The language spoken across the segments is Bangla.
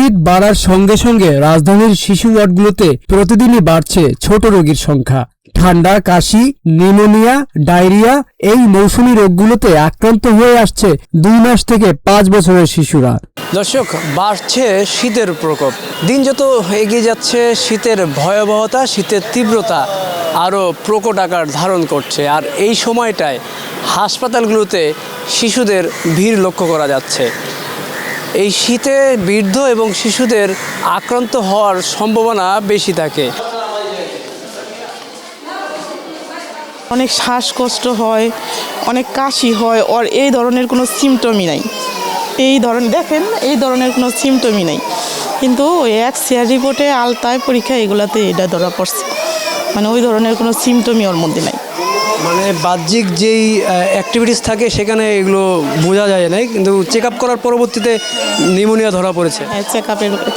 শীত বাড়ার সঙ্গে সঙ্গে রাজধানীর শিশু ওয়ার্ডগুলোতে প্রতিদিনই বাড়ছে ছোট রোগীর সংখ্যা। ঠান্ডা, কাশি, নিউমোনিয়া, ডায়রিয়া এই মৌসুমী রোগগুলোতে আক্রান্ত হয়ে আসছে 2 মাস থেকে 5 বছরের শিশুরা। দর্শক, বাড়ছে শীতের প্রকোপ। দিন যত এগিয়ে যাচ্ছে শীতের ভয়াবহতা, শীতের তীব্রতা আরও প্রকট আকার ধারণ করছে। আর এই সময়টায় হাসপাতালগুলোতে শিশুদের ভিড় লক্ষ্য করা যাচ্ছে। এই শীতে বৃদ্ধ এবং শিশুদের আক্রান্ত হওয়ার সম্ভাবনা বেশি থাকে। অনেক শ্বাসকষ্ট হয়, অনেক কাশি হয়, আর এই ধরনের কোনো সিমটমই নাই। এই ধরনের কোনো সিমটমই নাই, কিন্তু ওই এক্সরে রিপোর্টে, আলতায় পরীক্ষা এগুলাতে এটা ধরা পড়ছে। মানে ওই ধরনের কোনো সিমটমই ওর মধ্যে নাই। মানে বাহ্যিক যেই অ্যাক্টিভিটিস থাকে সেখানে এগুলো বোঝা যায় না, কিন্তু চেক আপ করার পরবর্তীতে নিউমোনিয়া ধরা পড়েছে।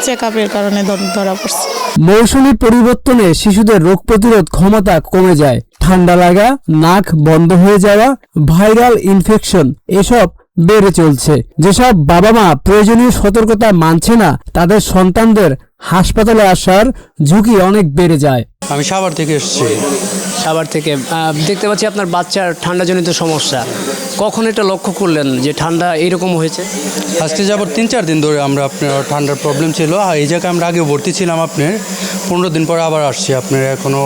চেক আপের কারণে ধরা পড়ছে। মৌসুমী পরিবর্তনে শিশুদের রোগ প্রতিরোধ ক্ষমতা কমে যায়। ঠান্ডা লাগা, নাক বন্ধ হয়ে যাওয়া, ভাইরাল ইনফেকশন এসব বেড়ে চলছে। যেসব বাবা মা প্রয়োজনীয় সতর্কতা মানছে না, তাদের সন্তানদের হাসপাতালে আসার ঝুঁকি অনেক বেড়ে যায়। আমি সাভার থেকে এসেছি। সাভার থেকে দেখতে পাচ্ছি আপনার বাচ্চার ঠান্ডাজনিত সমস্যা। কখন এটা লক্ষ্য করলেন যে ঠান্ডা এইরকম হয়েছে? আজকে যাবত 3-4 দিন ধরে আমরা আপনার ঠান্ডার প্রবলেম ছিল। আর এই জায়গায় আমরা আগে ভর্তি ছিলাম, আপনার 15 দিন পরে আবার আসছি। আপনার এখনও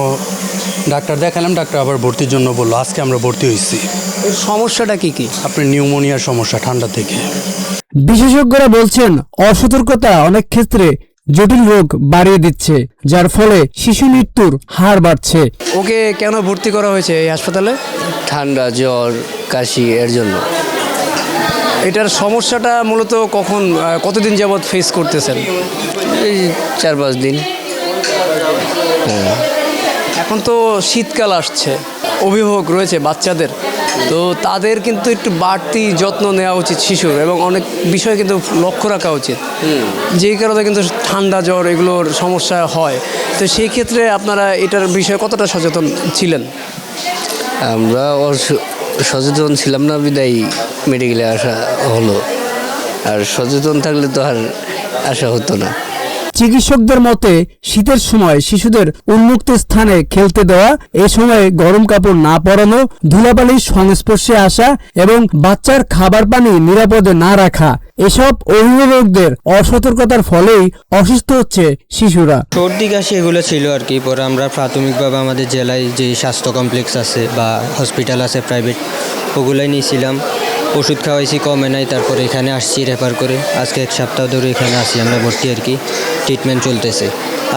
ডাক্তার দেখালাম, ডাক্তার আবার ভর্তির জন্য বললো। আজকে আমরা ভর্তি হয়েছি। সমস্যাটা কি? আপনার নিউমোনিয়ার সমস্যা ঠান্ডা থেকে। বিশেষজ্ঞরা বলছেন অসতর্কতা অনেক ক্ষেত্রে জটিল রোগ বাড়িয়ে দিচ্ছে, যার ফলে শিশু মৃত্যুর হার বাড়ছে। ওকে কেন ভর্তি করা হয়েছে এই হাসপাতালে? ঠান্ডা, জ্বর, কাশি এর জন্য। এটার সমস্যাটা মূলত কতদিন যাবৎ ফেস করতেছেন? এই 4-5 দিন। এখন তো শীতকাল আসছে, অভিভাবক রয়েছে বাচ্চাদের, তো তাদের কিন্তু একটু বাড়তি যত্ন নেওয়া উচিত শিশুর, এবং অনেক বিষয় কিন্তু লক্ষ্য রাখা উচিত, যেই কারণে কিন্তু ঠান্ডা, জ্বর এগুলোর সমস্যা হয়। তো সেই ক্ষেত্রে আপনারা এটার বিষয়ে কতটা সচেতন ছিলেন? আমরা সচেতন ছিলাম না, বিদায় মেডিকেলে আসা হলো। আর সচেতন থাকলে তো আর আসা হতো না। চিকিৎসকদের মতে শীতের সময় শিশুদের উন্মুক্ত স্থানে খেলতে দেওয়া, এ সময় গরম কাপড় না পরানো, ধুলাবালির সংস্পর্শে আসা এবং বাচ্চার খাবার পানি নিরাপদে না রাখা, এসব অভিভাবকদের অসতর্কতার ফলেই অসুস্থ হচ্ছে শিশুরা। সর্দি কাশি এগুলো ছিল আর কি। পরে আমরা প্রাথমিকভাবে আমাদের জেলায় যে স্বাস্থ্য কমপ্লেক্স আছে বা হসপিটাল আছে প্রাইভেট, ওগুলাই নিয়েছিলাম। ওষুধ খাওয়াইছি, কমে নাই। তারপরে এখানে আসছি রেফার করে। আজকে 1 সপ্তাহ ধরে এখানে আসি আমরা ভর্তি আর কি, ট্রিটমেন্ট চলতেছে।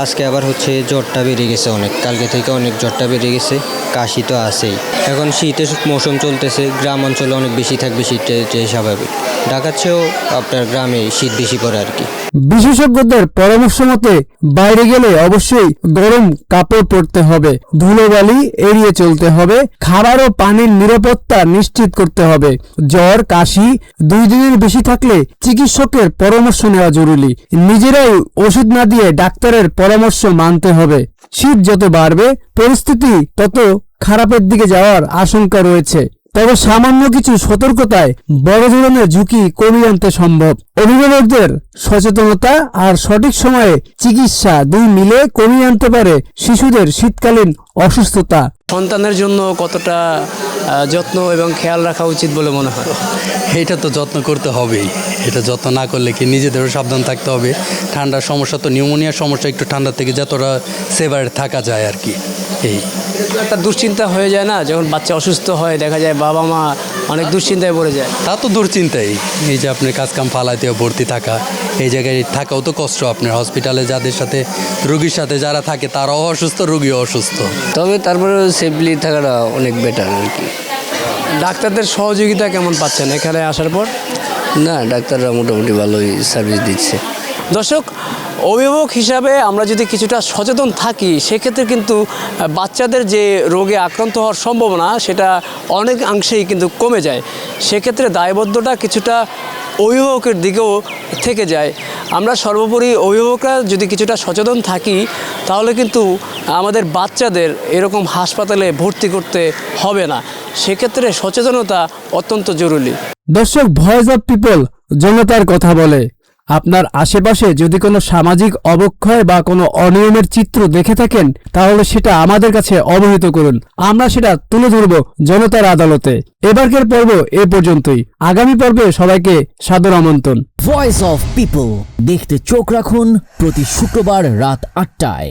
আজকে আবার জ্বরটা বেড়ে গেছে অনেক, কালকে থেকে অনেক জ্বরটা বেড়ে গেছে, কাশি তো আছেই। এখন শীতের মৌসুম চলতেছে, গ্রাম অঞ্চলে অনেক বেশি থাকবে শীতটা, যে স্বাভাবিক। ঢাকার চেয়েও আপনার গ্রামে শীত বেশি পড়ে আর কি। বিশেষজ্ঞদের পরামর্শ মতে বাইরে গেলে অবশ্যই গরম কাপড় পরতে হবে, ধুলোবালি এড়িয়ে চলতে হবে, খাবার ও পানির নিরাপত্তা নিশ্চিত করতে হবে। জ্বর, কাশি 2 দিনের বেশি থাকলে চিকিৎসকের পরামর্শ নেওয়া জরুরি। নিজেরাই ওষুধ না দিয়ে ডাক্তারের পরামর্শ মানতে হবে। শীত যত বাড়বে পরিস্থিতি তত খারাপের দিকে যাওয়ার আশঙ্কা রয়েছে। তবে সামান্য কিছু সতর্কতায় বড় ধরনের ঝুঁকি কমিয়ে আনতে সম্ভব। অভিভাবকদের সচেতনতা আর সঠিক সময়ে চিকিৎসা 2 মিলে কমিয়ে আনতে পারে শিশুদের শীতকালীন অসুস্থতা। সন্তানের জন্য কতটা যত্ন এবং খেয়াল রাখা উচিত বলে মনে হয়? এটা তো যত্ন করতে হবেই। এটা যত্ন না করলে কি, নিজেদেরও সাবধান থাকতে হবে। ঠান্ডার সমস্যা তো, নিউমোনিয়ার সমস্যা একটু ঠান্ডা থেকে যতটা সেভার থাকা যায় আর কি। এই একটা দুশ্চিন্তা হয়ে যায় না, যখন বাচ্চা অসুস্থ হয়, দেখা যায় বাবা মা অনেক দুশ্চিন্তায় পড়ে যায়। তা তো দুশ্চিন্তাই। এই যে আপনার কাজকাম ফালাইতে ভর্তি থাকা, এই জায়গায় থাকাও তো কষ্ট। আপনার হসপিটালে যাদের সাথে, রোগীর সাথে যারা থাকে তারাও অসুস্থ, রোগীও অসুস্থ। তবে তারপরে সেফলি থাকাটা অনেক বেটার আর কি। ডাক্তারদের সহযোগিতা কেমন পাচ্ছেন এখানে আসার পর? না, ডাক্তাররা মোটামুটি ভালোই সার্ভিস দিচ্ছে। দর্শক, অভিভাবক হিসাবে আমরা যদি কিছুটা সচেতন থাকি, সেক্ষেত্রে কিন্তু বাচ্চাদের যে রোগে আক্রান্ত হওয়ার সম্ভাবনা সেটা অনেকাংশেই কিন্তু কমে যায়। সেক্ষেত্রে দায়বদ্ধতা কিছুটা অভিভাবকের দিকেও থেকে যায়। আমরা সর্বোপরি অভিভাবকরা যদি কিছুটা সচেতন থাকি, তাহলে কিন্তু আমাদের বাচ্চাদের এরকম হাসপাতালে ভর্তি করতে হবে না। সেক্ষেত্রে সচেতনতা অত্যন্ত জরুরি। দর্শক, ভয়েস অফ পিপল জনতার কথা বলে। আপনার আশেপাশে যদি কোনো সামাজিক অবক্ষয় বা কোনো অনিয়মের চিত্র দেখে থাকেন তাহলে সেটা আমাদের কাছে অবহিত করুন, আমরা সেটা তুলে ধরব জনতার আদালতে। এবারকার পর্ব এ পর্যন্তই, আগামী পর্বে সবাইকে সাদর আমন্ত্রণ। ভয়েস অফ পিপল দেখতে চোখ রাখুন প্রতি শুক্রবার রাত ৮টায়।